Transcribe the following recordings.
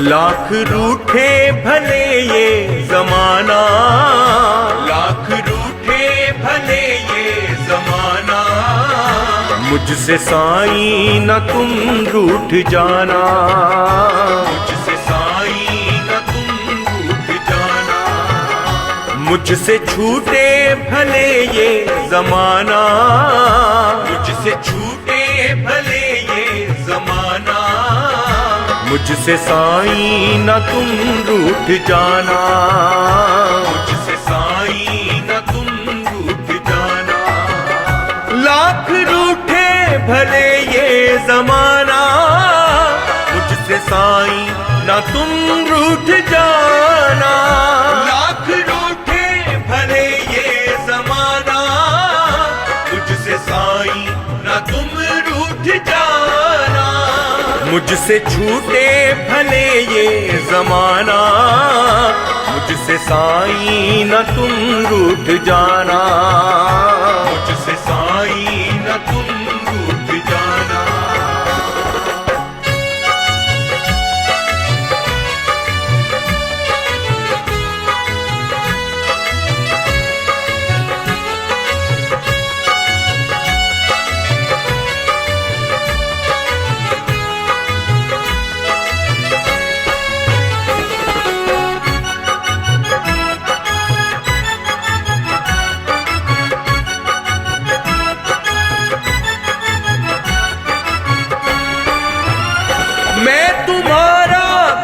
लाख रूठे भले ये जमाना, लाख रूठे भले ये जमाना, मुझसे साईं न तुम रूठ जाना, मुझसे साईं न तुम रूठ जाना। मुझसे छूटे भले ये जमाना, मुझसे छूटे भले ये जमाना, मुझसे साईं न तुम रूठ जाना, मुझसे साईं न तुम रूठ जाना। लाख रूठे भले ये जमाना, मुझसे साईं न तुम रूठ जाना। लाख रूठे भले ये जमाना, मुझसे साईं न तुम रूठ जाना। मुझसे छूटे भले ये जमाना, मुझसे साईं न तुम रूठ जाना, मुझसे साईं न तुम रूठ जाना।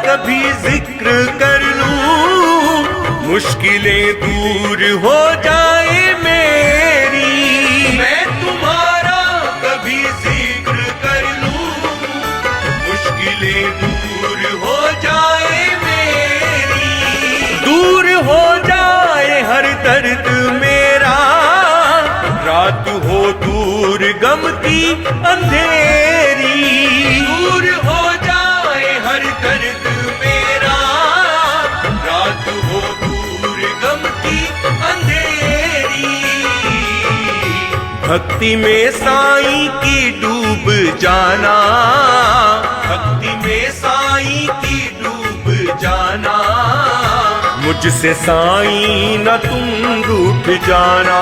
कभी जिक्र कर लूं, मुश्किलें दूर हो जाए मेरी। मैं तुम्हारा कभी जिक्र कर लूं, मुश्किलें दूर हो जाए मेरी। दूर हो जाए हर दर्द मेरा, रात हो दूर गम की अंधेरी। दूर हो जाए हर दर्द मेरा, रात हो दूर गम की अंधेरी। भक्ति में साईं की डूब जाना, भक्ति में साईं की डूब जाना, मुझसे साईं न तुम रूठ जाना।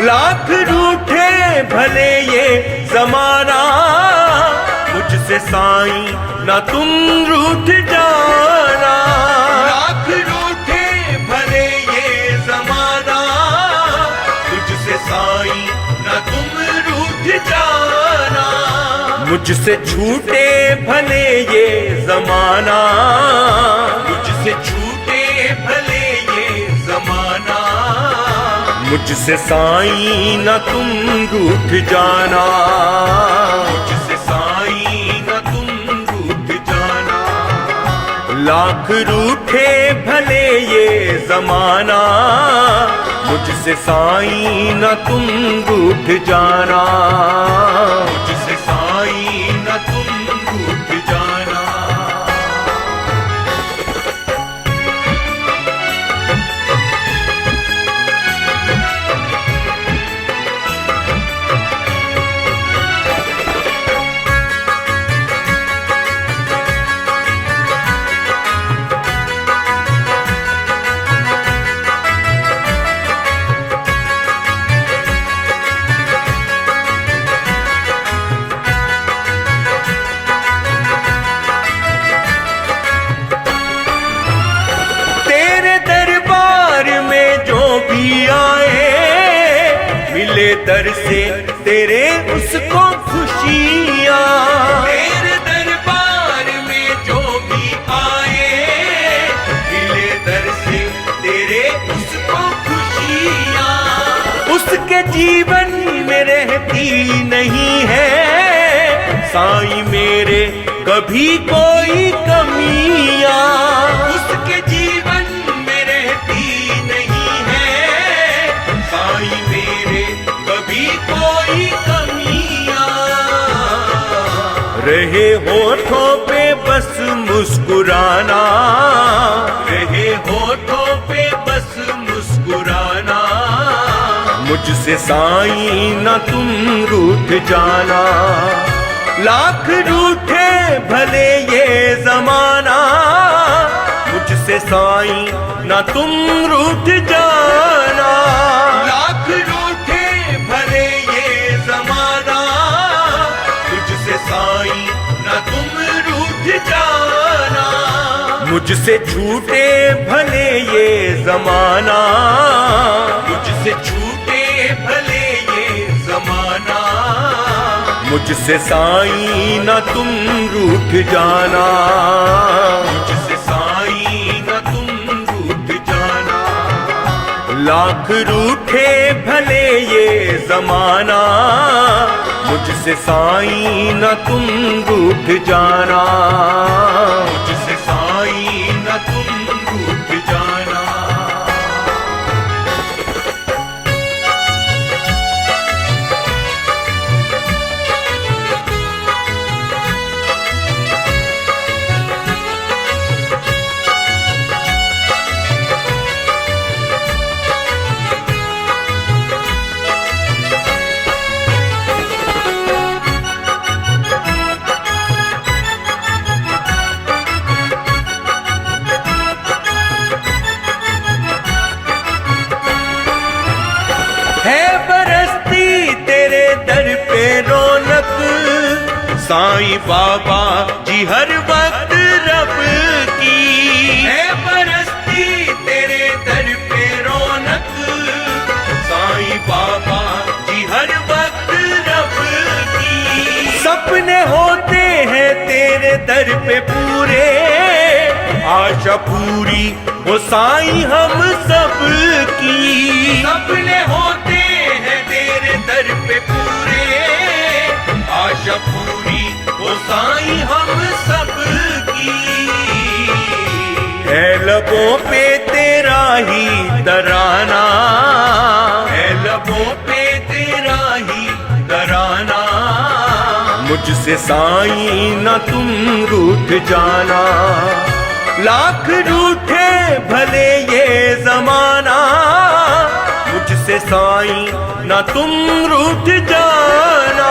लाख रूठे भले ये जमाना, मुझसे साईं न तुम रूठ जाना। लाख रूठे भले ये जमाना, मुझसे साईं न तुम रूठ जाना। मुझसे छूटे भले ये जमाना, मुझसे छूटे भले ये जमाना, मुझसे साईं न तुम रूठ जाना, मुझसे साईं न तुम रूठ जाना। लाख रूठे भले ये जमाना, मुझसे साईं न तुम रूठ जाना, मुझसे साईं न तुम रूठ जाना। दर से तेरे उसको खुशियाँ, तेरे दरबार में जो भी आए, मिले दर से तेरे उसको खुशियाँ। उसके जीवन में रहती नहीं है साईं मेरे कभी कोई कमियाँ। उसके जीवन में रहती नहीं है साईं मेरे कभी कोई कमियाँ। रहे होठों पे बस मुस्कुराना, रहे होठों पे बस मुस्कुराना, मुझसे साईं न तुम रूठ जाना। लाख रूठे भले ये जमाना, मुझसे साईं ना तुम रूठ जाना। लाख रूठे भले ये जमाना, तुझसे साईं ना तुम रूठ जाना। मुझसे छूटे भले ये जमाना, मुझसे छूटे भले ये जमाना। मुझसे साईं ना तुम रूठ जाना, मुझसे साईं ना तुम रूठ जाना। लाख रूठे भले ये जमाना, मुझसे साईं ना तुम रूठ जाना, मुझसे साईं ना तुम रूठ जाना। साईं बाबा जी हर वक्त रब की है बरसती तेरे दर पे रौनक। साईं बाबा जी हर वक्त रब की। सपने होते हैं तेरे दर पे पूरे, आशा पूरी हो साईं हम सब की। सपने होते हैं तेरे दर पे पूरे, आशा पूरी वो साईं हम सब की। है लबों पे तेरा ही तराना, है लबों पे तेरा ही तराना। मुझसे साईं ना तुम रूठ जाना। लाख रूठे भले ये जमाना, मुझसे साईं ना तुम रूठ जाना।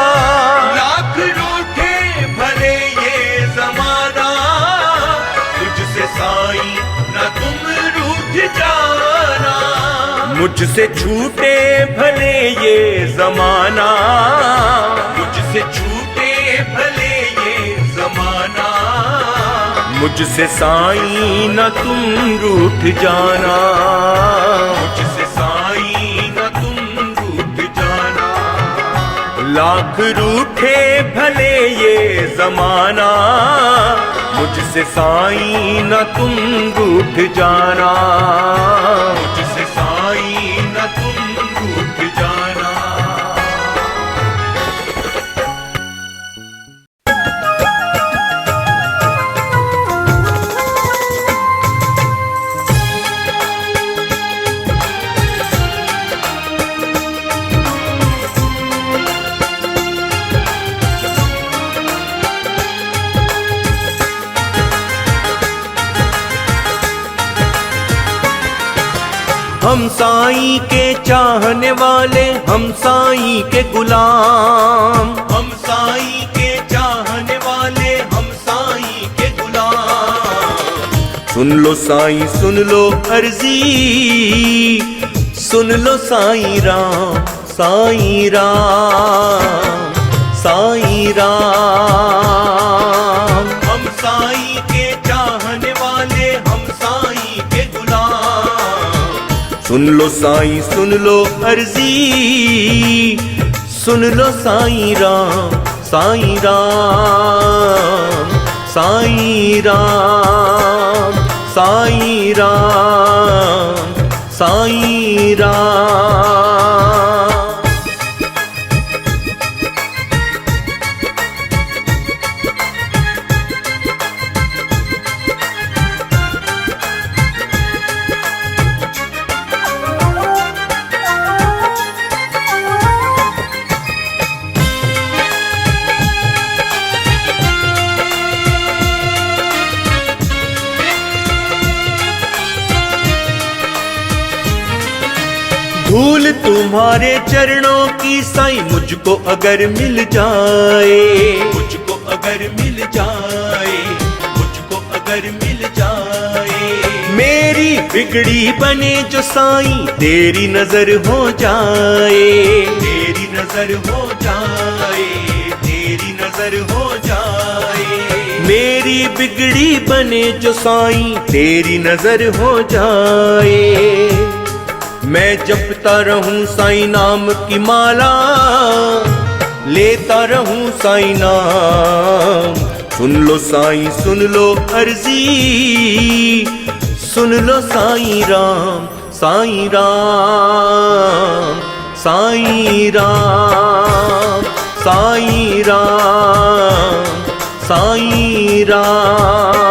लाख रूठे भले ये जमाना, तुझसे साईं ना तुम रूठ जाना। मुझसे छूटे भले ये जमाना, मुझसे छूटे भले ये जमाना। मुझसे साईं ना तुम रूठ जाना, मुझसे साईं ना तुम रूठ जाना। लाख रूठे भले ये जमाना, मुझसे साईं ना तुम रूठ जाना, मुझसे साईं ना तुम रूठ जाना। हम साईं के चाहने वाले, हम साईं के गुलाम। हम साईं के चाहने वाले, हम साईं के गुलाम। सुन लो साईं सुन लो अर्जी, सुन लो साईं राम, साईं राम, साईं राम। हम साईं के चाहने वाले, हम साईं के गुलाम। सुन लो साईं सुन लो अर्जी, सुन लो साईं राम, साईं राम, साईं राम, साईं राम, साईं राम। धूल तुम्हारे चरणों की साईं मुझको अगर मिल जाए, मुझको अगर मिल जाए, मुझको अगर मिल जाए। बिगड़ी बने जो साईं तेरी नजर हो जाए, तेरी नजर हो जाए, तेरी नजर हो जाए। मेरी बिगड़ी बने जो साईं तेरी नजर हो जाए। मैं जपता रहूं साईं नाम की माला, लेता रहूं साईं नाम। सुन लो साईं सुन लो अर्जी, सुन लो साईं राम, साईं राम, साईं राम, साईं राम, साईं राम।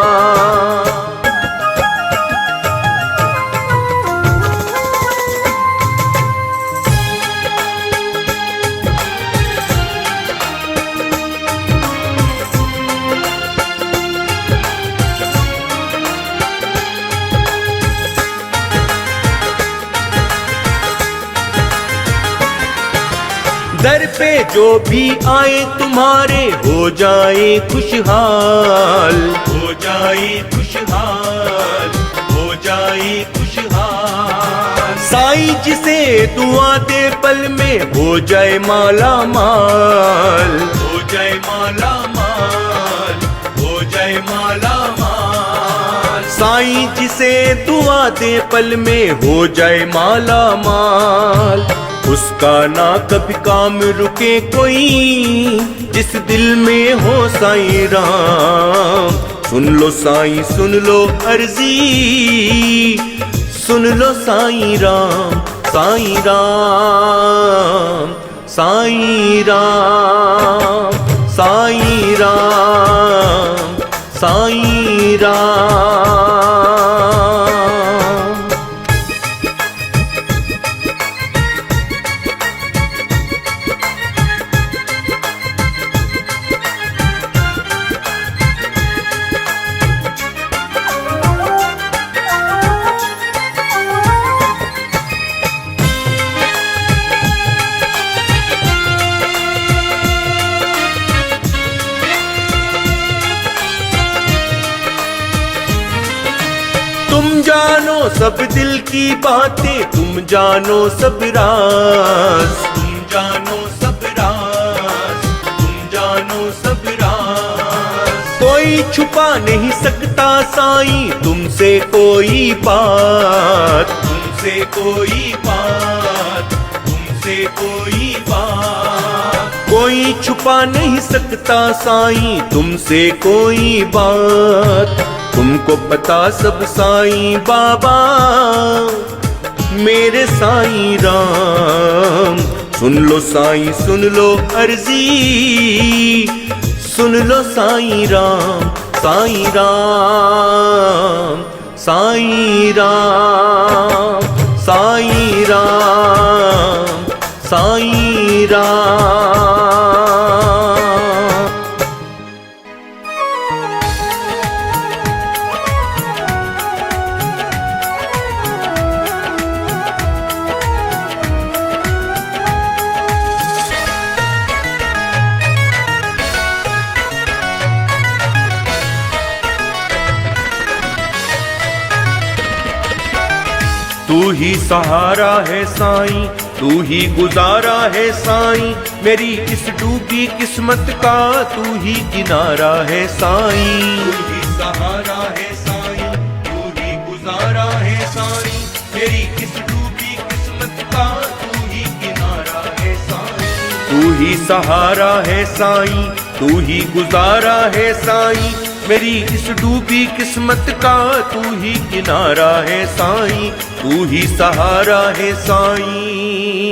दर पे जो भी आए तुम्हारे हो जाए खुशहाल, हो जाए खुशहाल, हो जाए खुशहाल। साईं जिसे दुआ दे पल में हो जाए माला माल, हो जाए माला माल, हो जाए माला माल। साईं जिसे दुआ दे पल में हो जाए माला माल। उसका ना कभी काम रुके कोई, जिस दिल में हो साईं राम। सुन लो साईं सुन लो अर्जी, सुन लो साईं राम, साईं राम, साईं राम, साईं राम, साईं राम। तुम जानो सब दिल की बातें, तुम जानो सब राज, तुम जानो सब राज, तुम जानो सब राज। कोई छुपा नहीं सकता साईं तुमसे कोई बात, तुमसे कोई बात, तुमसे कोई बात। कोई छुपा नहीं सकता साईं तुमसे कोई बात। तुमको पता सब साईं बाबा मेरे साईं राम। सुन लो साईं सुन लो अर्जी, सुन लो साईं राम, साईं राम, साईं राम, साईं राम, साईं राम। तू ही सहारा है साईं, तू ही गुजारा है साईं। मेरी इस डूबी किस्मत का तू ही किनारा है साईं। तू ही सहारा है साईं, तू ही गुजारा है साईं। मेरी इस डूबी किस्मत का तू ही किनारा है साईं। तू ही सहारा है साईं, तू ही गुजारा है साईं। मेरी इस डूबी किस्मत का तू ही किनारा है साईं, तू ही सहारा है साईं।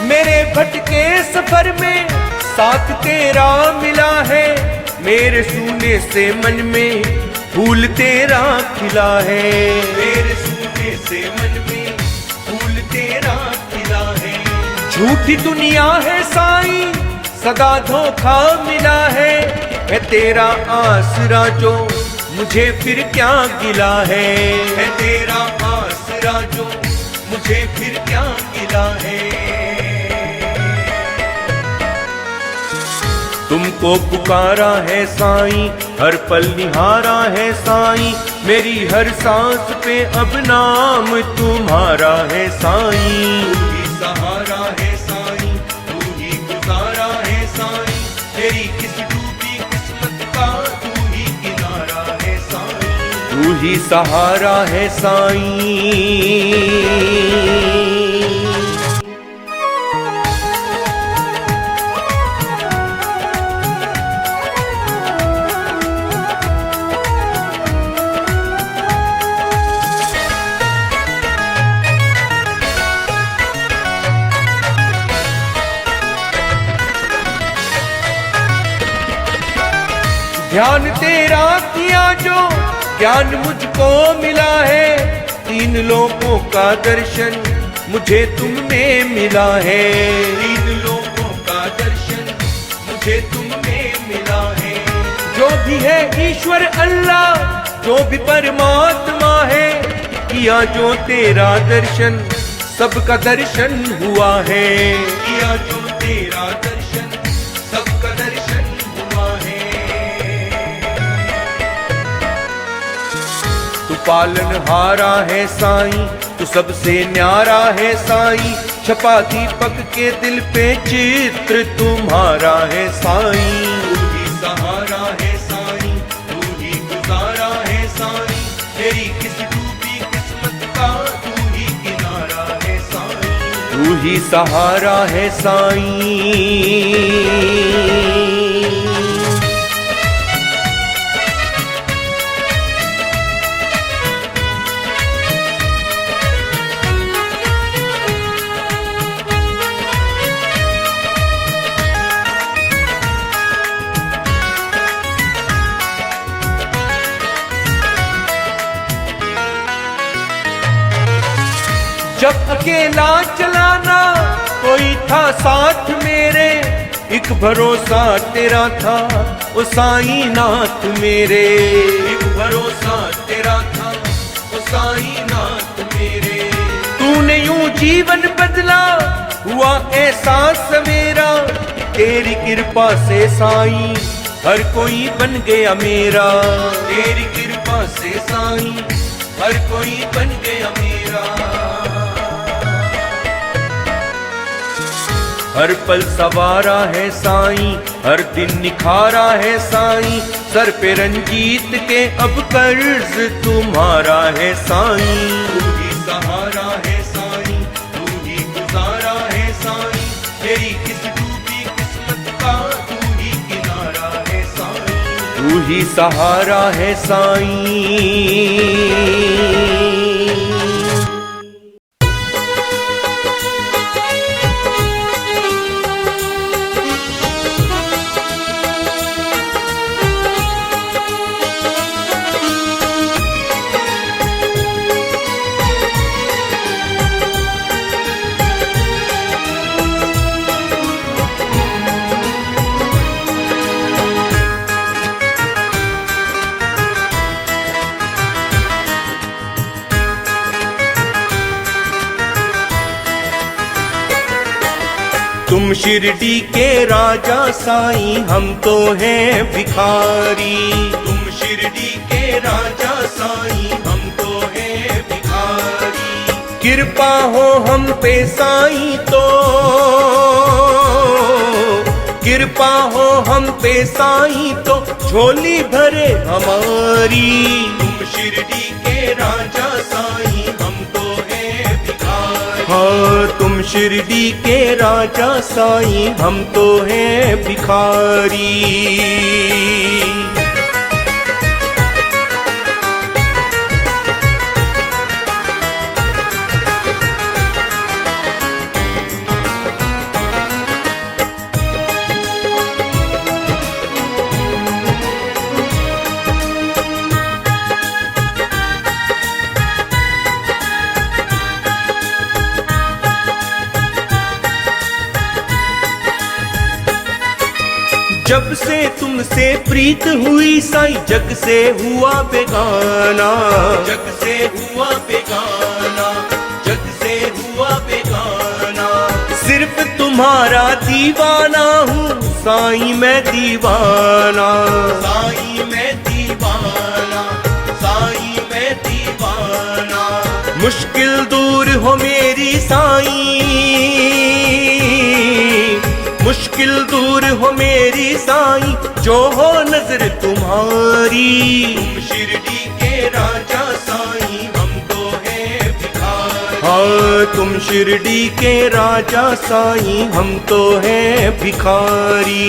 मेरे भटके सफर में साथ तेरा मिला है। मेरे सूने से मन में फूल तेरा खिला है। मेरे सूने से मन में फूल तेरा खिला है। झूठी दुनिया है साईं, सदा धोखा मिला है तेरा आसरा जो मुझे फिर क्या गिला है तेरा आसरा जो मुझे फिर क्या गिला है। तुमको पुकारा है साईं, हर पल निहारा है साईं, मेरी हर सांस पे अब नाम तुम्हारा है साईं। तू ही सहारा है साईं, तू ही गुजारा है साईं, तेरी किस डूबी किस्मत का तू ही किनारा है साईं। तू ही सहारा है साईं। ध्यान तेरा किया जो ज्ञान मुझको मिला है, तीन लोगों का दर्शन मुझे तुम में मिला है। तीन लोगों का दर्शन मुझे तुम में मिला है। जो भी है ईश्वर अल्लाह, जो भी परमात्मा है, किया जो तेरा दर्शन सबका दर्शन हुआ है। किया जो तेरा दर्शन सबका दर्शन हुआ है। तू पालनहारा है साईं, तू सबसे न्यारा है साईं, छपा दीपक के दिल पे चित्र तुम्हारा है साईं। तू ही सहारा है साईं, तू ही गुजारा है साईं, तेरी किस डूबी किस्मत का तू ही किनारा है साईं। तू ही सहारा है साईं। जब अकेला चलाना कोई था साथ मेरे, एक भरोसा तेरा था ओ साईं नाथ मेरे। एक भरोसा तेरा था ओ साईं नाथ मेरे। तूने यूं जीवन बदला हुआ एहसास मेरा, तेरी कृपा से साईं हर कोई बन गया मेरा। तेरी कृपा से साईं हर कोई बन गया मेरा। हर पल सवारा है साईं, हर दिन निखारा है साईं, सर पे रंजीत के अब कर्ज तुम्हारा है साईं। तू ही सहारा है साईं, तू ही गुजारा है साईं, तेरी किस डूबी किस्मत का तू ही किनारा है साईं। तू ही सहारा है साईं। तुम शिरडी के राजा साईं, हम तो हैं भिखारी। तुम शिरडी के राजा साईं, हम तो हैं भिखारी। कृपा हो हम पे साईं तो, कृपा हो हम पे साईं तो झोली भरे हमारी। तुम शिरडी के राजा साईं, हम तो हैं भिखारी। हाँ तुम शिरडी के राजा साईं, हम तो हैं भिखारी। जब से तुमसे प्रीत हुई साईं जग से हुआ बेगाना, जग से हुआ बेगाना, जग से हुआ बेगाना। सिर्फ तुम्हारा दीवाना हूँ साईं मैं दीवाना, साईं मैं दीवाना, साईं मैं दीवाना। मुश्किल दूर हो मेरी साईं, मुश्किल दूर हो मेरी साईं, जो हो नजर तुम्हारी। तुम शिरडी के राजा साईं हम तो हैं भिखारी। हाँ तुम शिरडी के राजा साईं हम तो हैं भिखारी।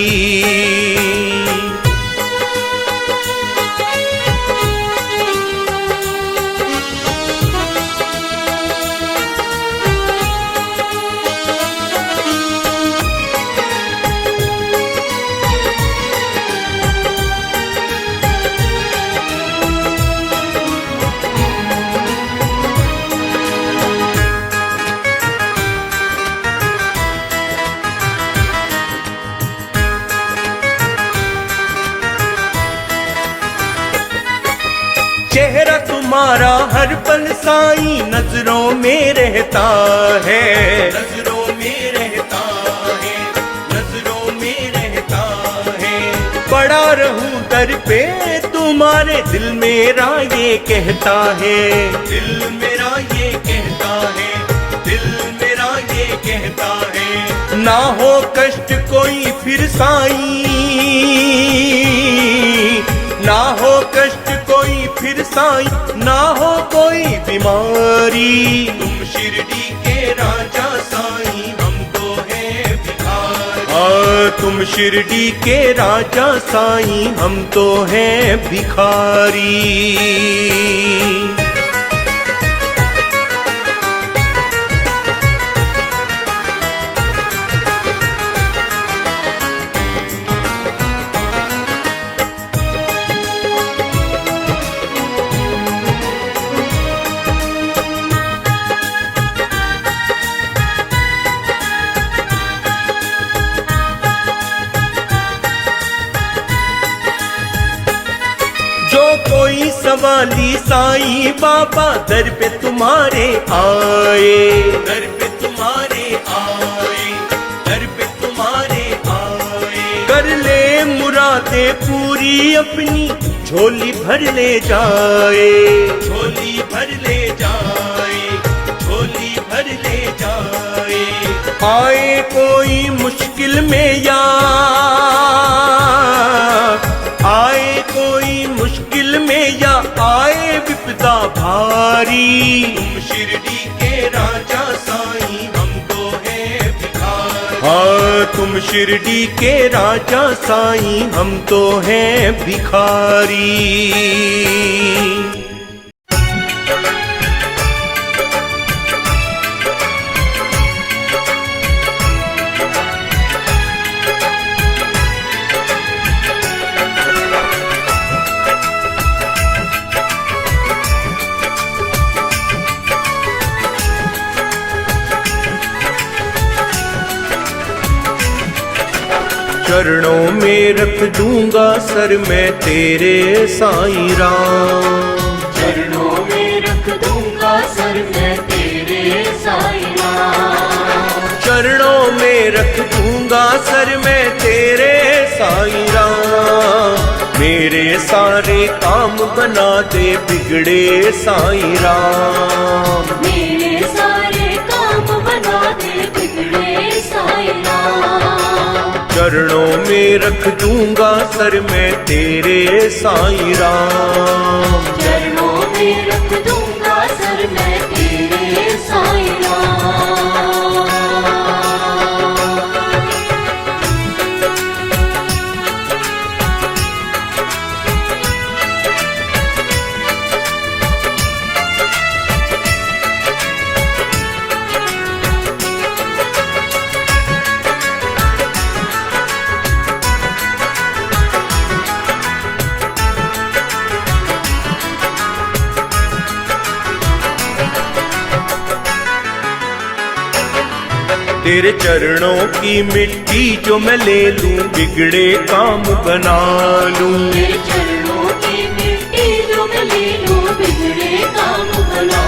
चेहरा तुम्हारा हर पल साईं नजरों में रहता है, नजरों में रहता है, नजरों में रहता है। पड़ा रहूं दर पे तुम्हारे दिल मेरा ये कहता है, दिल मेरा ये कहता है, दिल मेरा ये कहता है। ना हो कष्ट कोई फिर साईं, ना हो कष्ट कोई फिर साईं, ना हो कोई बीमारी। तुम शिरडी के राजा साईं हम तो हैं भिखारी। हाँ तुम शिरडी के राजा साईं हम तो हैं भिखारी। जो कोई सवाली साईं बाबा दर पे तुम्हारे आए, दर पे तुम्हारे आए, दर पे तुम्हारे आए। कर ले मुरादे पूरी अपनी झोली भर ले जाए, झोली भर ले जाए, झोली भर ले जाए। आए कोई मुश्किल में या आए कोई मुश्किल में या आए विपदा भारी। तुम शिरडी के राजा साईं हम तो हैं भिखारी। हाँ तुम शिरडी के राजा साईं हम तो हैं भिखारी। चरणों में रख दूंगा सर मैं तेरे साईं राम। चरणों में रख दूंगा सर मैं तेरे साईं राम। चरणों में रख दूंगा सर मैं तेरे साईं राम। मेरे सारे काम बना दे बिगड़े साईं राम। मेरे सारे काम बना दे बिगड़े साईं राम। चरणों में रख दूंगा सर मैं तेरे साईं राम। चरणों में रख दूंगा सर मैं तेरे साईं राम। तेरे चरणों की मिट्टी जो मैं ले लूं, बिगड़े काम बना लूं। तेरे चरणों की मिट्टी जो मैं ले लूं, बिगड़े काम बना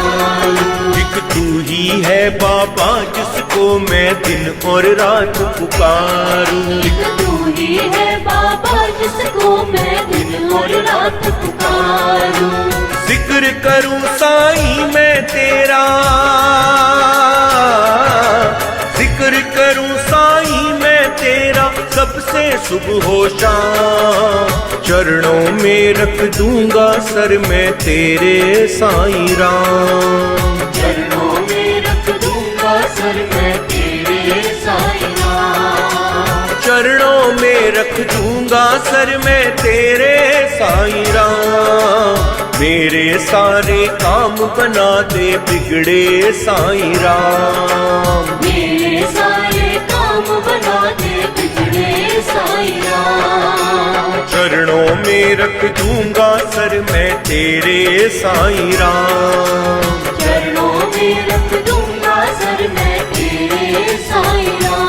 लूं। एक तू ही है बाबा जिसको मैं दिन और रात पुकारूं। एक तू ही है बाबा जिसको मैं दिन और रात पुकारूं। जिक्र करूं साईं मैं तेरा, जिक्र करूं साईं मैं तेरा, सबसे सुबह हो शाम। चरणों में रख दूंगा सर मैं तेरे साईं राम। चरणों में रख दूंगा सर मैं तेरे साईं राम। चरणों में रख दूंगा सर मैं तेरे साईं राम। मेरे सारे काम बना दे बिगड़े साईं राम। मेरे सारे काम बना दे बिगड़े साईं राम। चरणों में रख दूंगा सर मैं तेरे साईं राम। चरणों में रख दूंगा सर मैं तेरे साईं राम।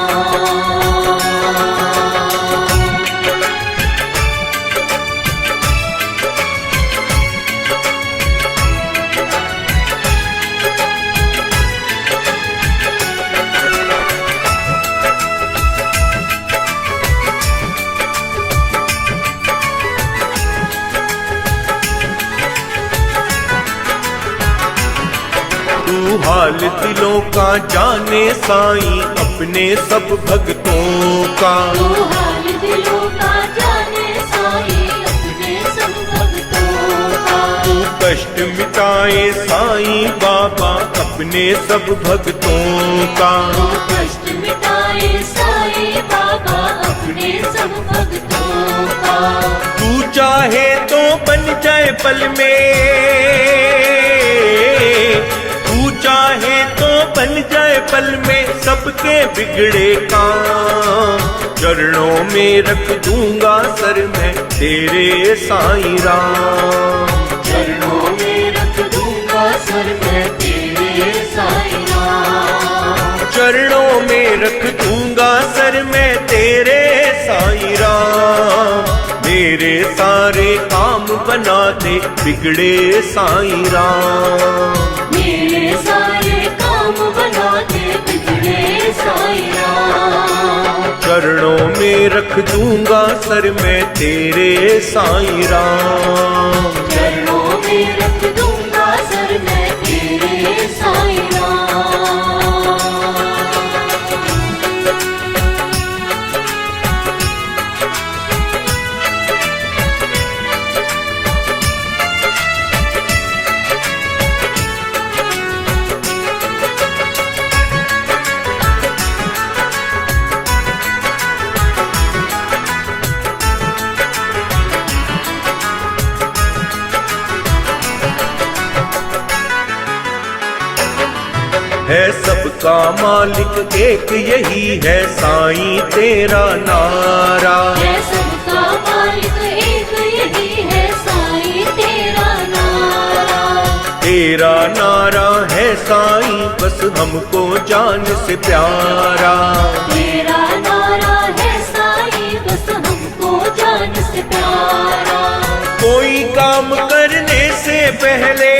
तू हाल दिलों का जाने साईं अपने सब भक्तों का। तू हाल दिलों का जाने साईं अपने सब भक्तों का। तू कष्ट मिटाए साईं बाबा अपने सब भक्तों का। तू कष्ट मिटाए साईं बाबा अपने सब भक्तों का। तू चाहे तो बन जाए पल में, तू चाहे तो बन जाए पल में सबके बिगड़े काम। चरणों में रख दूंगा सर मैं तेरे साईं राम। चरणों में रख दूंगा सर मैं तेरे साईं राम। चरणों में रख दूंगा सर मैं तेरे साईं राम। मेरे सारे काम बना दे बिगड़े साईं राम। मेरे सारे काम बना दे बिगड़े साईं राम। चरणों में रख दूंगा सर मैं तेरे साईं राम। चरणों में रख दूंगा सर मैं तेरे साईं राम। है सबका मालिक एक यही है साईं तेरा नारा। है सबका मालिक एक यही है साईं तेरा नारा। तेरा नारा है साईं बस हमको जान से प्यारा। तेरा नारा है साईं बस हमको जान से प्यारा। कोई काम करने से पहले,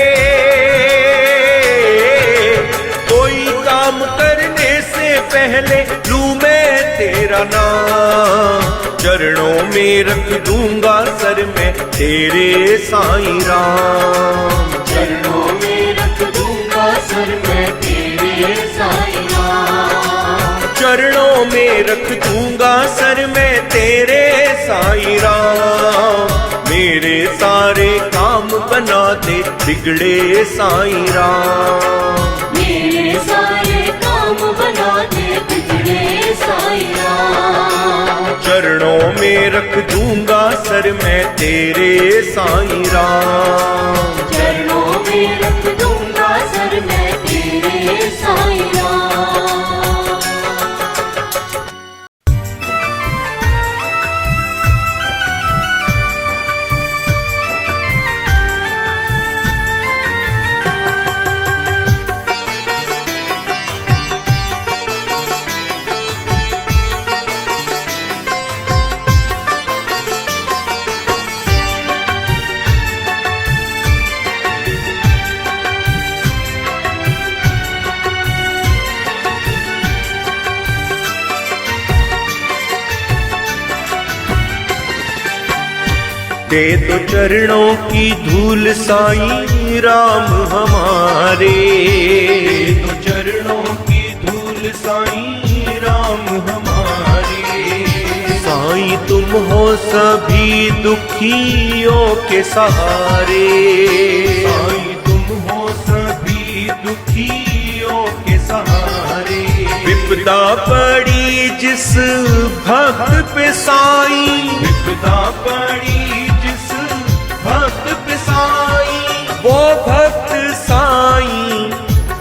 कोई काम करने से पहले लूं मैं तेरा नाम। चरणों में रख दूंगा सर मैं तेरे साईं राम। चरणों में रख दूंगा सर मैं तेरे साईं राम। चरणों में रख दूंगा सर मैं तेरे साईं राम। मेरे सारे काम बना दे बिगड़े साईं राम। मेरे सारे काम बना दे बिगड़े साईं राम। चरणों में रख दूंगा सर मैं तेरे साईं राम। चरणों में रख दूंगा सर मैं तेरे साईं राम। दे दो चरणों की धूल साईं राम हमारे, दे दो चरणों की धूल साईं राम हमारे। साईं तुम हो सभी दुखियों के सहारे, साईं तुम हो सभी दुखियों के सहारे। विपदा पड़ी जिस भक्त पे साईं, विपदा पड़ी जिस भक्त पे साईं, वो भक्त साईं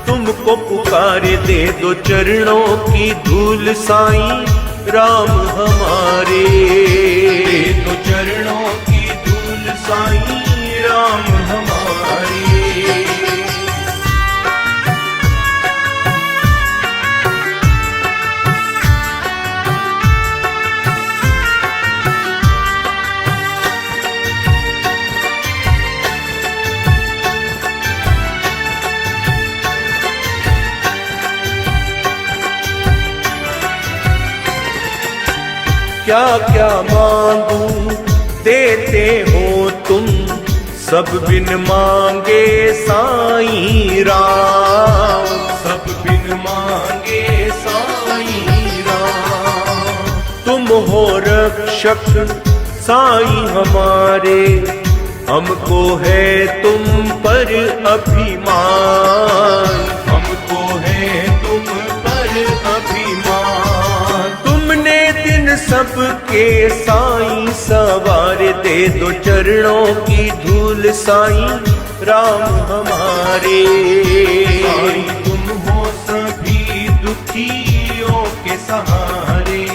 तुमको पुकारे। दे दो चरणों की धूल साईं राम हमारे, दे दो चरणों की धूल साईं राम हमारे। क्या क्या मांगूं देते हो तुम, सब बिन मांगे साईं राम, सब बिन मांगे साईं राम। तुम हो रक्षक साईं हमारे, हमको है तुम पर अभिमान, हमको है तुम पर अभिमान। तुमने दिन सबके साईं सवारे, दे दो चरणों की धूल साईं राम हमारे। साईं तुम हो सभी दुखियों के सहारे।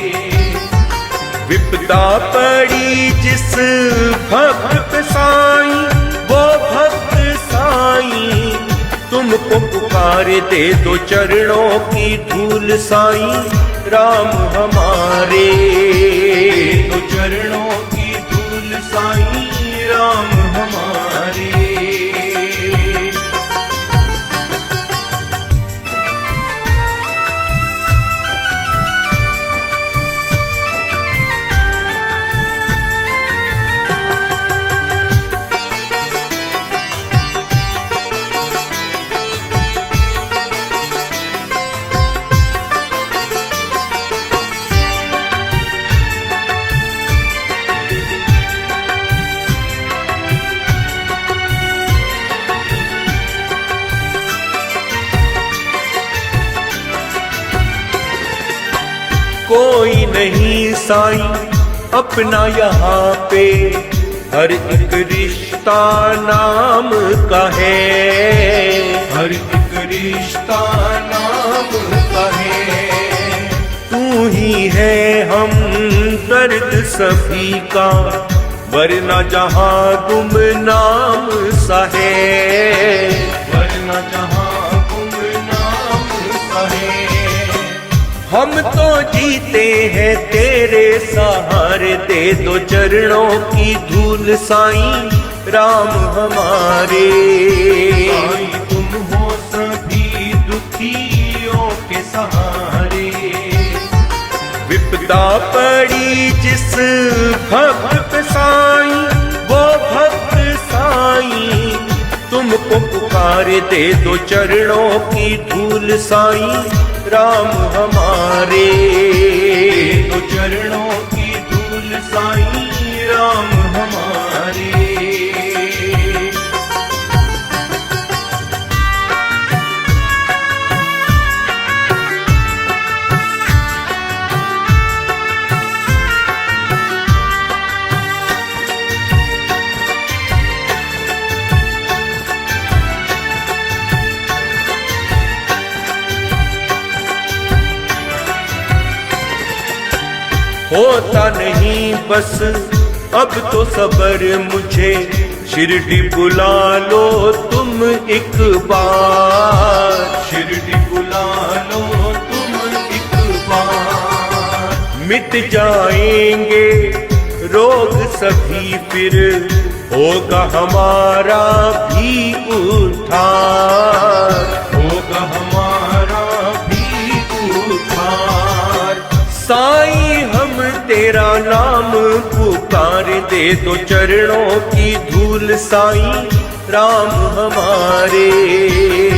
विपदा पड़ी जिस भक्त पे साईं, वो भक्त साईं तुमको पुकारे। दे दो चरणों की धूल साईं राम हमारे, दे दो चरणों की धूल साईं राम हमारे। कोई नहीं साईं अपना यहाँ पे, हर एक रिश्ता नाम का है, हर एक रिश्ता नाम का है। तू ही है हम दर्द सभी का, वरना जहाँ गुमनाम सा है, वरना जहाँ गुमनाम सा है। हम तो जीते हैं तेरे सहारे, दे दो चरणों की धूल साईं राम हमारे। साईं तुम हो सभी दुखियों के सहारे। विपदा पड़ी जिस भक्त पे साईं, वो भक्त साईं तुमको पुकारे। दे दो चरणों की धूल साईं राम हमारे, दे दो चरणों की धूल साईं राम हमारे। होता नहीं बस अब तो सबर मुझे, शिरडी बुला लो तुम एक बार, शिरडी बुला लो तुम एक बार। मिट जाएंगे रोग सभी, फिर होगा हमारा भी उद्धार, होगा हमारा भी उद्धार। साईं हम तेरा नाम पुकार पुकारे दे दो चरणों की धूल साईं राम हमारे।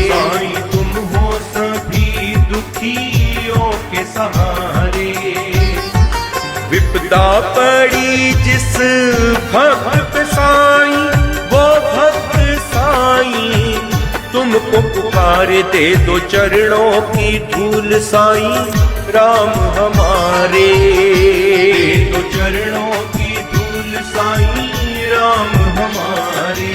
साईं तुम हो सभी दुखियों के सहारे। विपदा पड़ी जिस भक्त पे साईं वो भक्त साईं तुमको पुकारे दे दो चरणों की धूल साईं राम हमारे। दो चरणों की धूल साईं राम हमारे।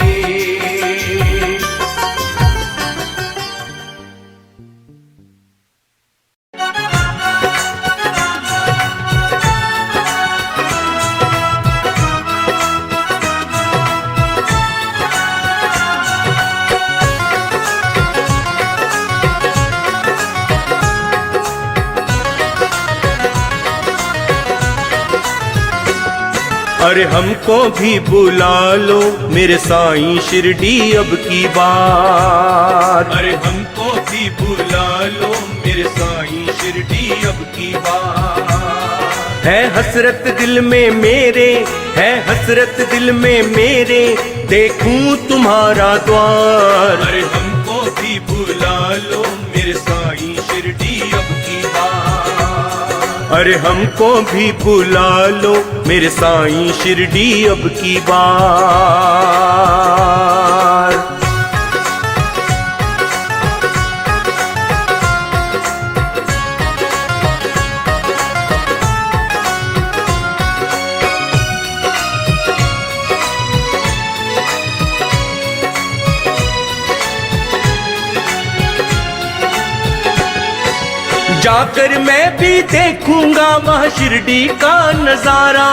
अरे हमको भी बुला लो मेरे साईं शिरडी अब की बार। अरे हमको भी बुला लो मेरे साईं शिरडी अब की बार। है हसरत दिल में मेरे, है हसरत दिल में मेरे, देखूं तुम्हारा द्वार। अरे हमको भी बुला लो मेरे साईं शिरडी अब की बार। अरे हमको भी बुला लो मेरे साईं शिरडी अब की बार। जाकर मैं भी देखूंगा वह शिरडी का नजारा।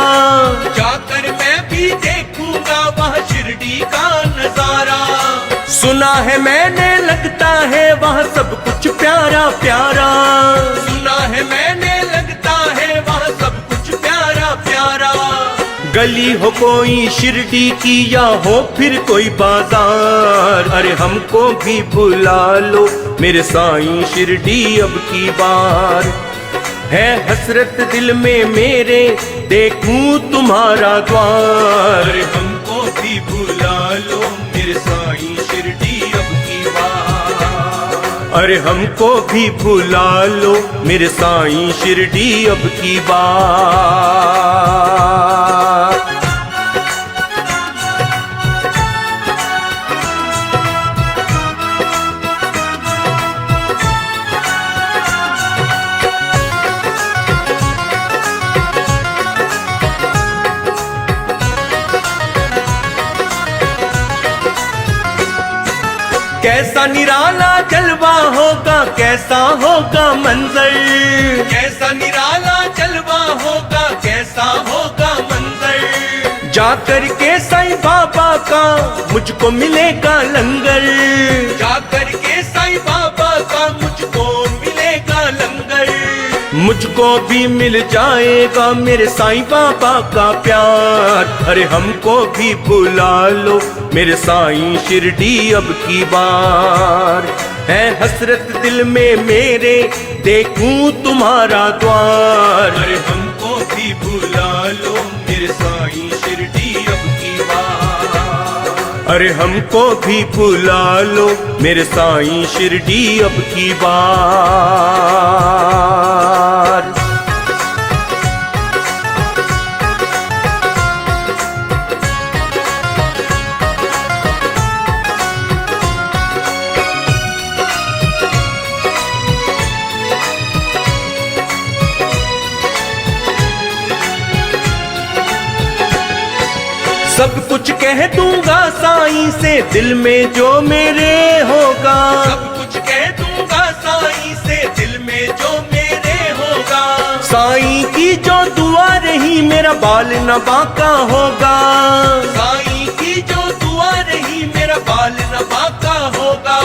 जाकर मैं भी देखूंगा वह शिरडी का नजारा। सुना है मैंने लगता है वह सब कुछ प्यारा प्यारा। सुना है मैंने लगता है वह सब कुछ प्यारा प्यारा। गली हो कोई शिरडी की या हो फिर कोई बाजार। अरे हमको भी बुला लो मेरे साईं शिरडी अब की बार। है हसरत दिल में मेरे, देखूं तुम्हारा द्वार। अरे हमको भी बुला लो मेरे साईं शिरडी अब की बार। अरे हमको भी बुला लो मेरे साईं शिरडी अब की बार। कैसा निराला जलवा होगा, कैसा होगा मंजर। कैसा निराला जलवा होगा, कैसा होगा मंजर। जाकर के साईं बाबा का मुझको मिलेगा लंगर। जाकर के साईं बाबा का मुझको मिलेगा लंगर। मुझको भी मिल जाएगा मेरे साईं बाबा का प्यार। अरे हमको भी बुला लो मेरे साईं शिरडी अब की बार। है हसरत दिल में मेरे, देखूं तुम्हारा द्वार। अरे हमको भी बुला लो मेरे साईं शिरडी अब की बार। अरे हमको भी बुला लो मेरे साईं शिरडी अब की बार। सब कुछ कह दूंगा साईं से दिल में जो मेरे होगा। सब कुछ कह दूंगा साईं से दिल में जो मेरे होगा। साईं की जो दुआ रही मेरा बाल न बांका होगा। साईं की जो दुआ रही मेरा बाल न बांका होगा।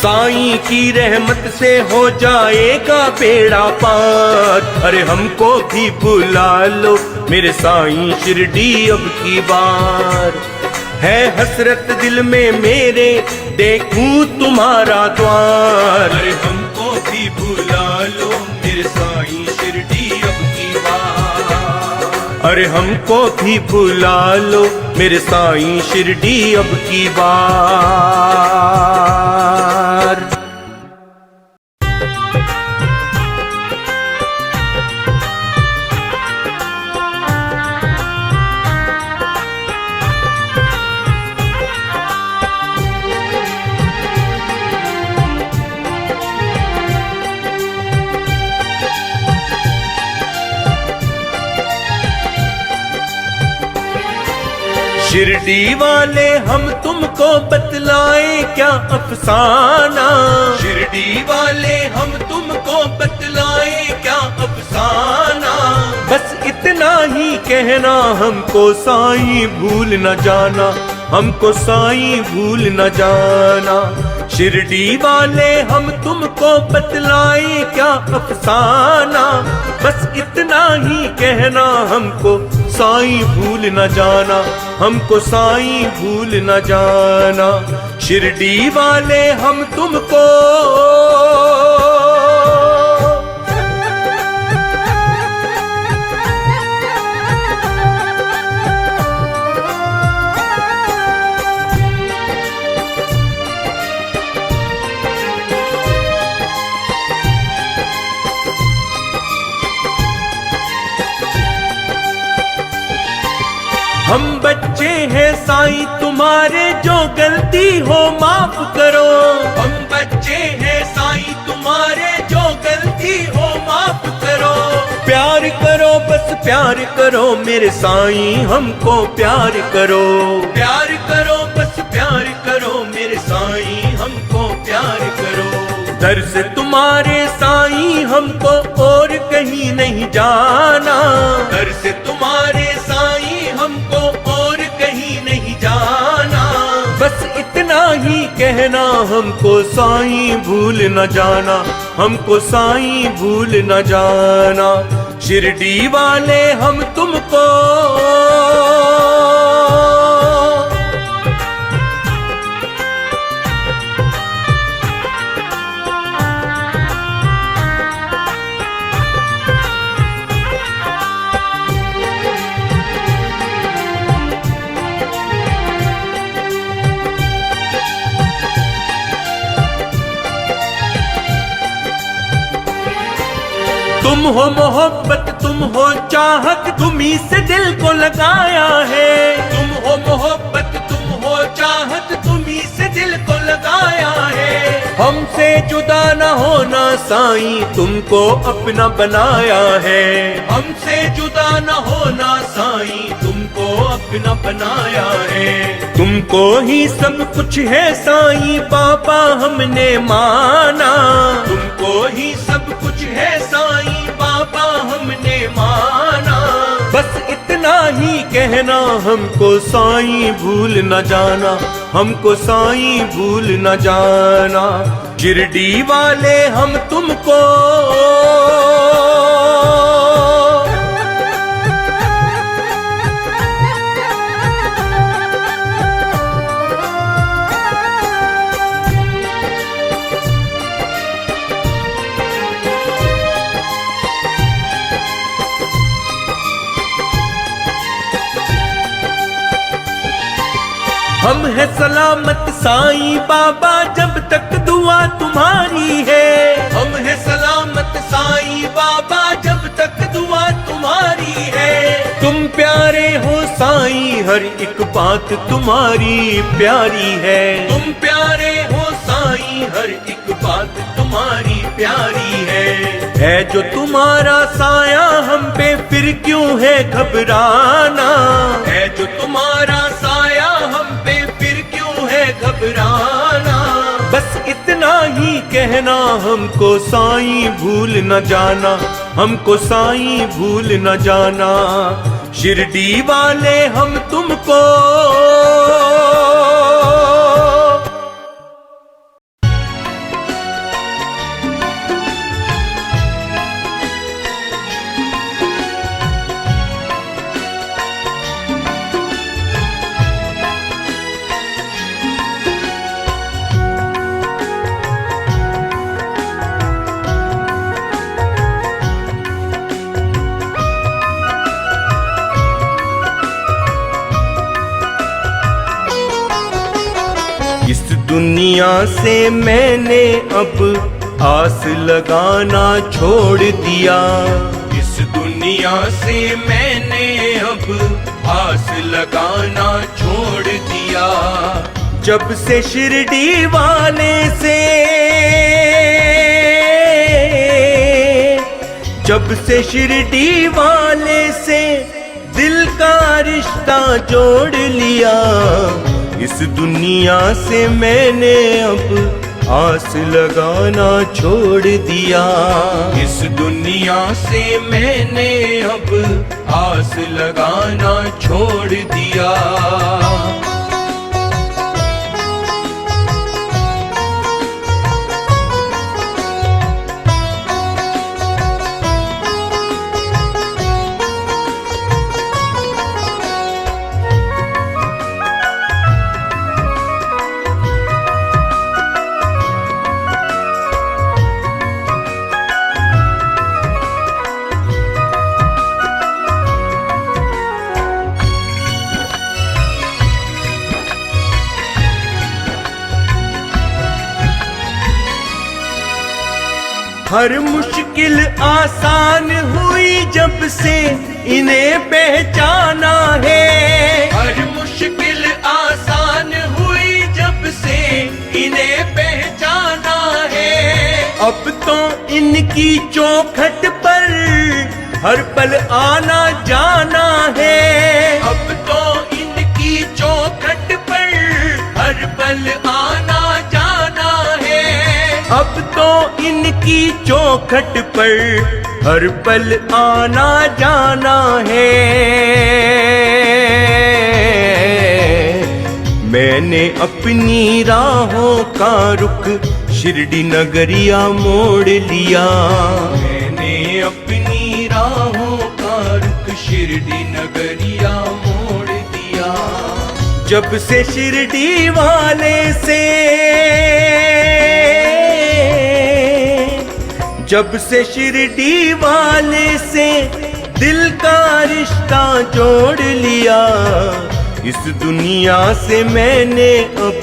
साईं की रहमत से हो जाएगा बेड़ा पार। अरे हमको भी बुला लो मेरे साईं शिरडी अब की बार। है हसरत दिल में मेरे, देखूं तुम्हारा द्वार। अरे हमको भी बुला लो मेरे साईं शिरडी अब की बार। अरे हमको भी बुला लो मेरे साईं शिरडी अब की बार। शिरडी वाले हम तुमको बतलाएं क्या अफसाना, शिरडी वाले हम तुमको बतलाएं क्या अफसाना। बस इतना ही कहना हमको साईं भूल न जाना, हमको साईं भूल न जाना। शिरडी वाले हम तुमको बतलाएं क्या अफसाना, बस इतना ही कहना हमको साईं भूल न जाना, हमको साईं भूल न जाना। शिरडी वाले हम तुमको हम बच्चे हैं साईं तुम्हारे, जो गलती हो माफ करो। हम बच्चे हैं साईं तुम्हारे, जो गलती हो माफ करो। प्यार करो बस प्यार करो मेरे साईं, हमको प्यार करो। प्यार करो बस प्यार करो मेरे साईं, हमको प्यार करो। दर से तुम्हारे साईं हमको और कहीं नहीं जाना, दर से तुम्हारे साईं हमको और कहीं नहीं जाना। बस इतना ही कहना हमको साईं भूल न जाना, हमको साईं भूल न जाना। शिरडी वाले हम तुमको तुम हो मोहब्बत तुम हो चाहत, तुम्ही से दिल को लगाया है। तुम हो मोहब्बत तुम हो चाहत, तुम्ही से दिल को लगाया है। हमसे जुदा न होना साईं, तुमको अपना बनाया है। हमसे जुदा न होना साईं, तुमको अपना बनाया है। तुमको ही सब कुछ है साईं बाबा हमने माना, तुमको ही सब कुछ है साईं बाबा हमने माना। बस इतना ही कहना हमको साईं भूल न जाना, हमको साईं भूल न जाना। शिरडी वाले हम तुमको हम है सलामत साईं बाबा जब तक दुआ तुम्हारी है। हम है सलामत साईं बाबा जब तक दुआ तुम्हारी है। तुम प्यारे हो साईं हर एक बात तुम्हारी प्यारी है। तुम प्यारे हो साईं हर एक बात तुम्हारी प्यारी है जो तुम्हारा साया हम पे फिर क्यों है घबराना। है जो तुम्हारा साया हम पे फिर क्यों है घबराना। बस इतना ही कहना हमको साईं भूल न जाना, हमको साईं भूल न जाना। शिरडी वाले हम तुमको दुनिया से मैंने अब आस लगाना छोड़ दिया। इस दुनिया से मैंने अब आस लगाना छोड़ दिया। जब से शिरडी वाले से, जब से शिरडी वाले से दिल का रिश्ता जोड़ लिया। इस दुनिया से मैंने अब आस लगाना छोड़ दिया। इस दुनिया से मैंने अब आस लगाना छोड़ दिया। हर मुश्किल आसान हुई जब से इन्हें पहचाना है। हर मुश्किल आसान हुई जब से इन्हें पहचाना है। अब तो इनकी चौखट पर हर पल आना जाना है। अब तो इनकी चौखट पर हर पल आना जाना है। अब तो इनकी चौखट पर हर पल आना जाना है। मैंने अपनी राहों का रुख शिरडी नगरिया मोड़ लिया। मैंने अपनी राहों का रुख शिरडी नगरिया मोड़ दिया। जब से शिरडी वाले से, जब से शिरडी वाले से दिल का रिश्ता जोड़ लिया। इस दुनिया से मैंने अब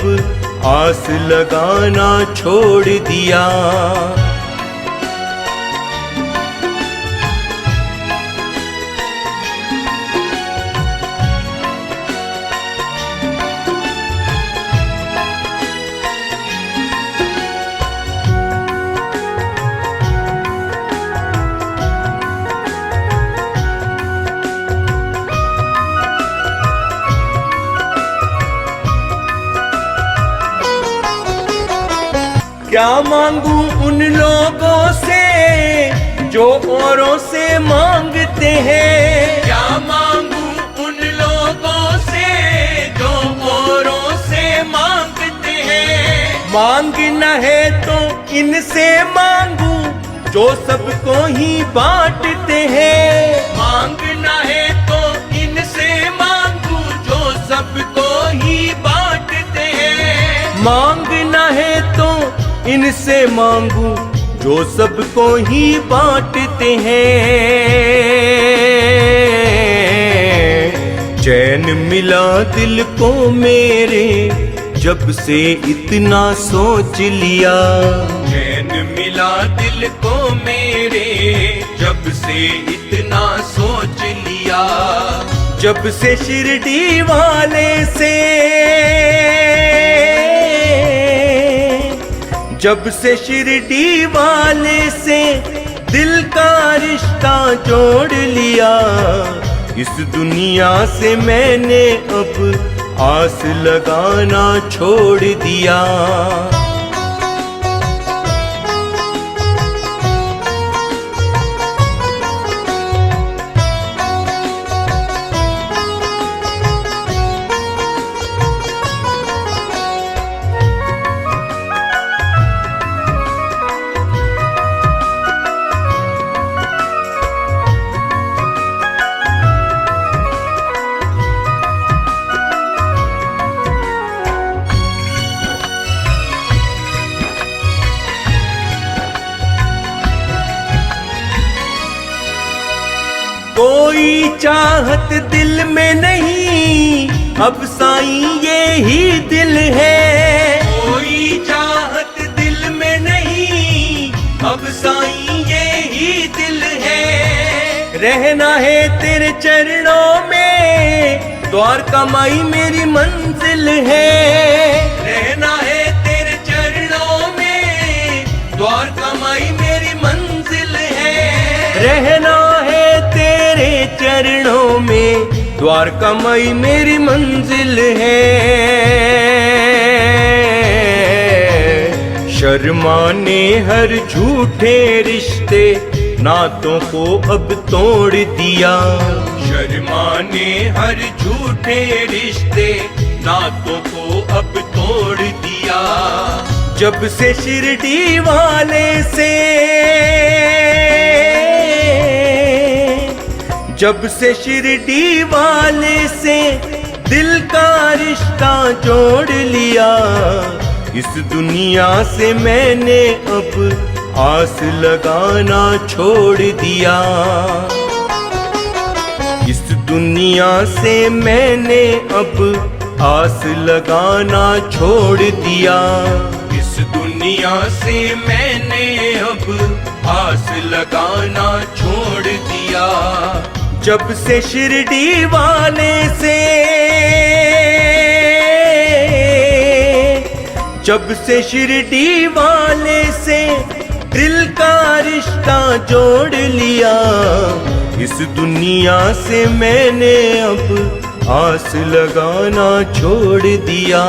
आस लगाना छोड़ दिया। क्या मांगू उन लोगों से जो औरों से मांगते हैं। क्या मांगू उन लोगों से जो औरों से मांगते हैं। मांगना है तो इनसे मांगू जो सबको ही बांटते हैं। मांगना है तो इनसे मांगू जो सबको ही बांटते हैं। मांगना है तो इनसे मांगू जो सबको ही बांटते हैं। चैन मिला दिल को मेरे जब से इतना सोच लिया। चैन मिला दिल को मेरे जब से इतना सोच लिया। जब से शिरडी वाले से, जब से शिरडी वाले से दिल का रिश्ता जोड़ लिया। इस दुनिया से मैंने अब आस लगाना छोड़ दिया। कोई चाहत दिल में नहीं अब साईं ये ही दिल है। कोई साईं ये ही दिल है। रहना है तेरे चरणों में, द्वारका माई मेरी मंजिल है। रहना है तेरे चरणों में, द्वारका माई मेरी मंजिल है। रहना है तेरे चरणों में, द्वारका माई मेरी मंजिल है। शर्माने हर झूठे रिश्ते नातों को अब तोड़ दिया। शर्माने हर झूठे रिश्ते नातों को अब तोड़ दिया। जब से शिरडी वाले से, जब से शिरडी वाले से दिल का रिश्ता जोड़ लिया। इस दुनिया से मैंने अब आस लगाना छोड़ दिया। इस दुनिया से मैंने अब आस लगाना छोड़ दिया। इस दुनिया से मैंने अब आस लगाना छोड़ दिया। जब से शिरडी वाले से, जब से शिरडी वाले से दिल का रिश्ता जोड़ लिया। इस दुनिया से मैंने अब आस लगाना छोड़ दिया।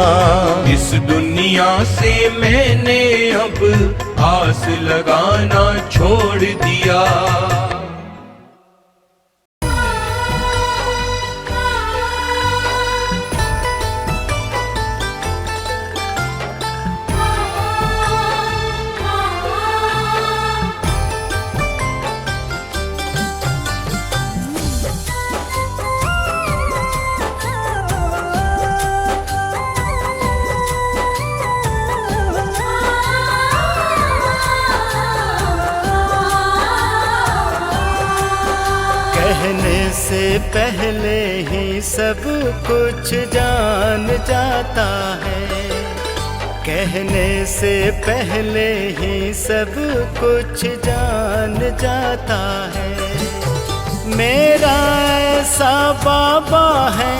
इस दुनिया से मैंने अब आस लगाना छोड़ दिया। कहने से पहले ही सब कुछ जान जाता है। कहने से पहले ही सब कुछ जान जाता है। मेरा ऐसा बाबा है,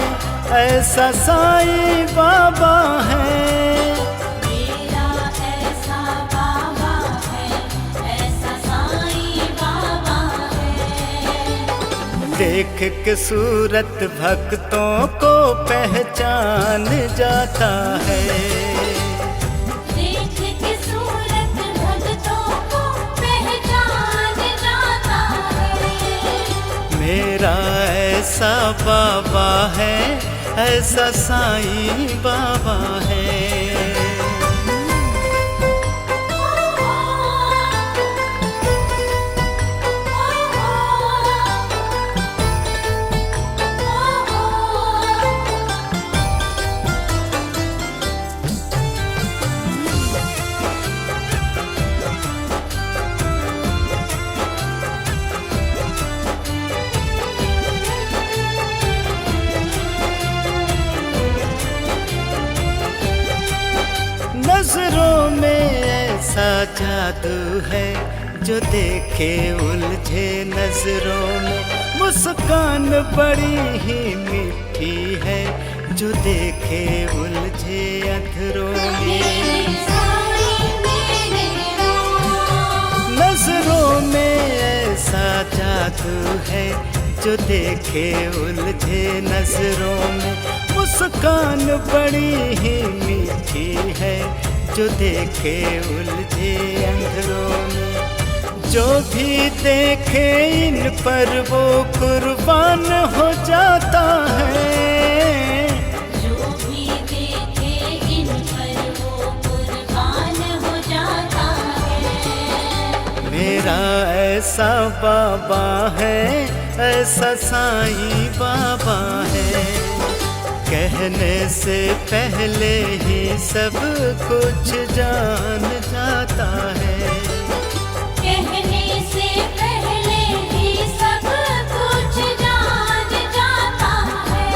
ऐसा साईं बाबा है। देख के सूरत भक्तों को पहचान जाता है। देख के सूरत भक्तों को पहचान जाता है। मेरा ऐसा बाबा है, ऐसा साईं बाबा है। नजरों में ऐसा जादू है, जो देखे उलझे नजरों में। मुस्कान बड़ी ही मीठी है, जो देखे उलझे अधरों में। नजरों में ऐसा जादू है, जो देखे उलझे नजरों में। मुस्कान बड़ी ही मीठी है, जो देखे उलझे अंधरों में। जो भी देखे इन पर वो कुर्बान हो जाता है। जो भी देखे इन पर वो कुर्बान हो जाता है। मेरा ऐसा बाबा है, ऐसा साईं बाबा है। कहने से पहले ही सब कुछ जान जाता है। कहने से पहले ही सब कुछ जान जाता है।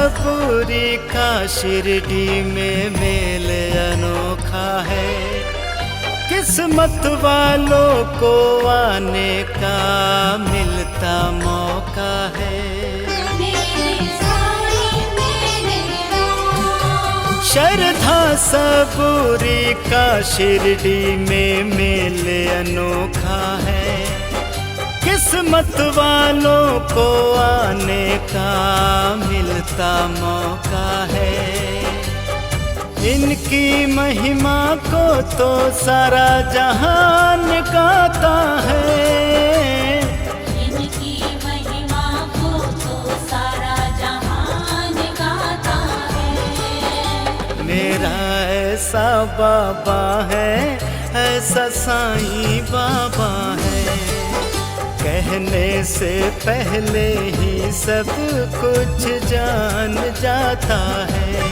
सबूरी का शिरडी में मेल अनोखा है। किस्मत वालों को आने का मिलता मौका है। श्रद्धा सबूरी का शिरडी में मेल अनोखा है। किस्मत वालों को आने का मिलता मौका है। इनकी महिमा को तो सारा जहान गाता है। इनकी महिमा को तो सारा जहान गाता है। मेरा ऐसा बाबा है, ऐसा साईं बाबा है, कहने से पहले ही सब कुछ जान जाता है।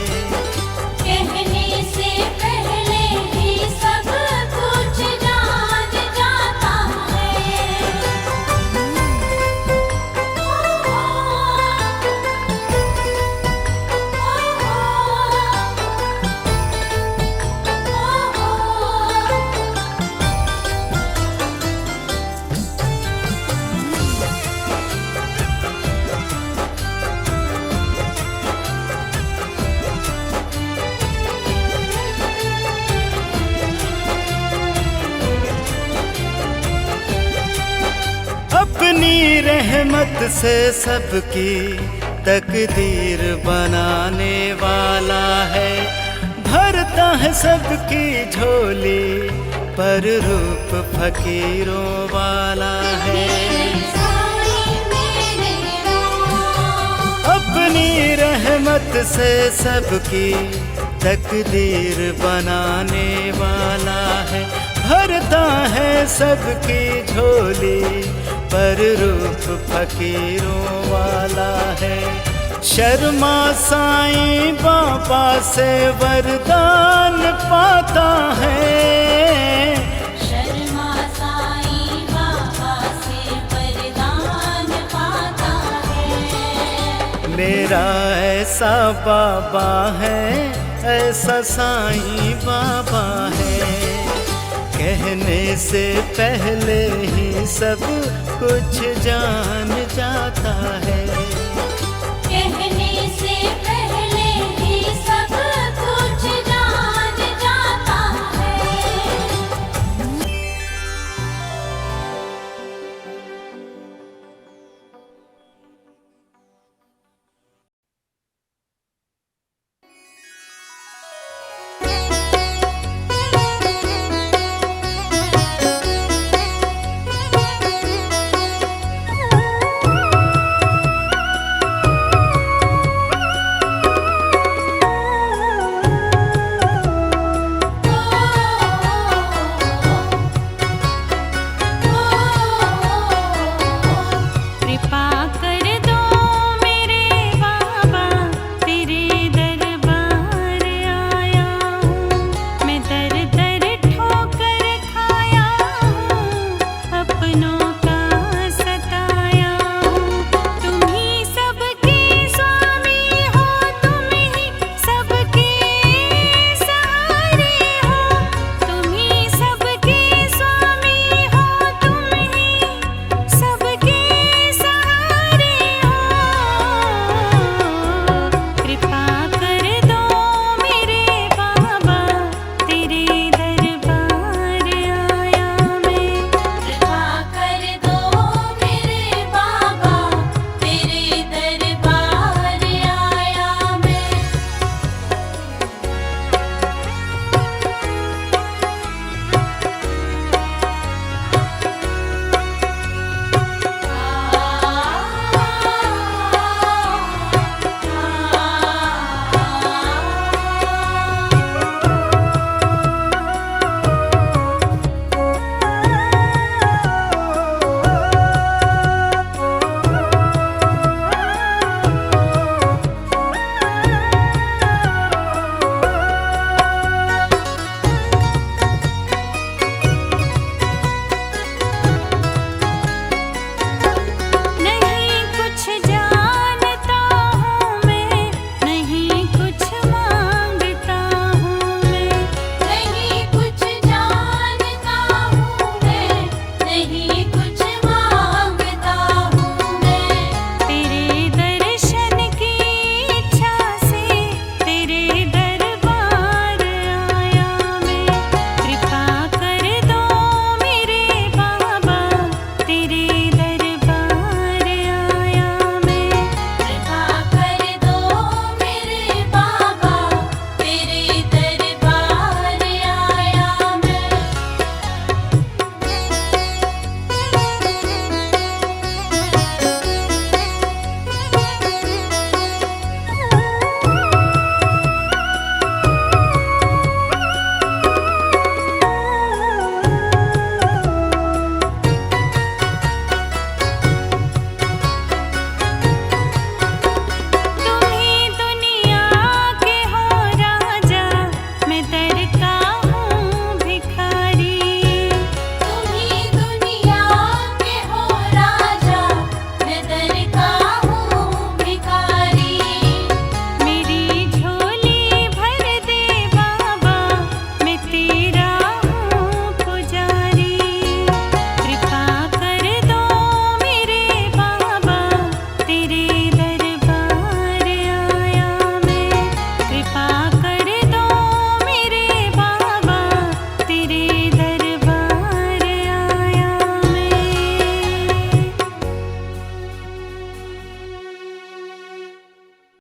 कहने से पहले ही सब कुछ जान जाता है। अपनी रहमत से सबकी तकदीर बनाने वाला है। भरता है सबकी झोली पर रूप फकीरों वाला है। अपनी रहमत से सबकी तकदीर बनाने वाला है। भरता है सबकी झोली पर रूप फकीरों वाला है। शर्मा साईं बाबा से वरदान पाता है। शर्मा साईं बाबा से वरदान पाता है। मेरा ऐसा बाबा है, ऐसा साईं बाबा है, कहने से पहले ही सब कुछ जान जाता है। कहने से